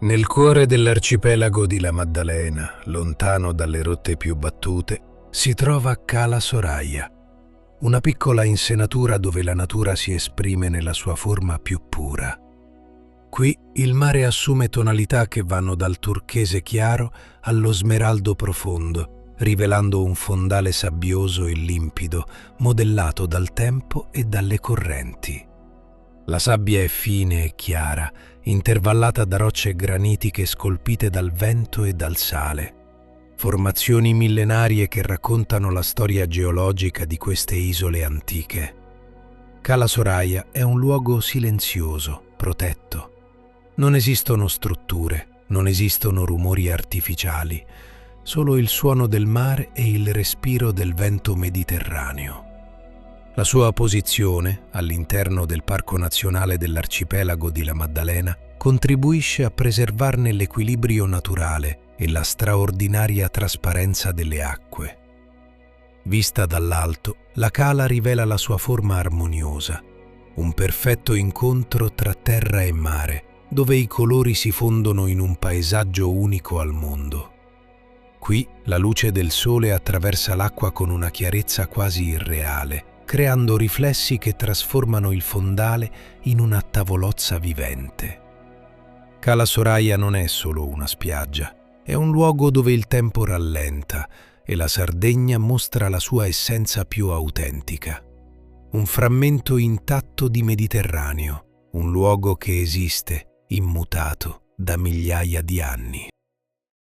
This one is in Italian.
Nel cuore dell'arcipelago di La Maddalena, lontano dalle rotte più battute, si trova Cala Soraya, una piccola insenatura dove la natura si esprime nella sua forma più pura. Qui il mare assume tonalità che vanno dal turchese chiaro allo smeraldo profondo, rivelando un fondale sabbioso e limpido, modellato dal tempo e dalle correnti. La sabbia è fine e chiara, intervallata da rocce granitiche scolpite dal vento e dal sale. Formazioni millenarie che raccontano la storia geologica di queste isole antiche. Cala Soraya è un luogo silenzioso, protetto. Non esistono strutture, non esistono rumori artificiali, solo il suono del mare e il respiro del vento mediterraneo. La sua posizione, all'interno del Parco Nazionale dell'Arcipelago di La Maddalena, contribuisce a preservarne l'equilibrio naturale e la straordinaria trasparenza delle acque. Vista dall'alto, la cala rivela la sua forma armoniosa, un perfetto incontro tra terra e mare, dove i colori si fondono in un paesaggio unico al mondo. Qui la luce del sole attraversa l'acqua con una chiarezza quasi irreale, creando riflessi che trasformano il fondale in una tavolozza vivente. Cala Soraya non è solo una spiaggia, è un luogo dove il tempo rallenta e la Sardegna mostra la sua essenza più autentica. Un frammento intatto di Mediterraneo, un luogo che esiste, immutato, da migliaia di anni.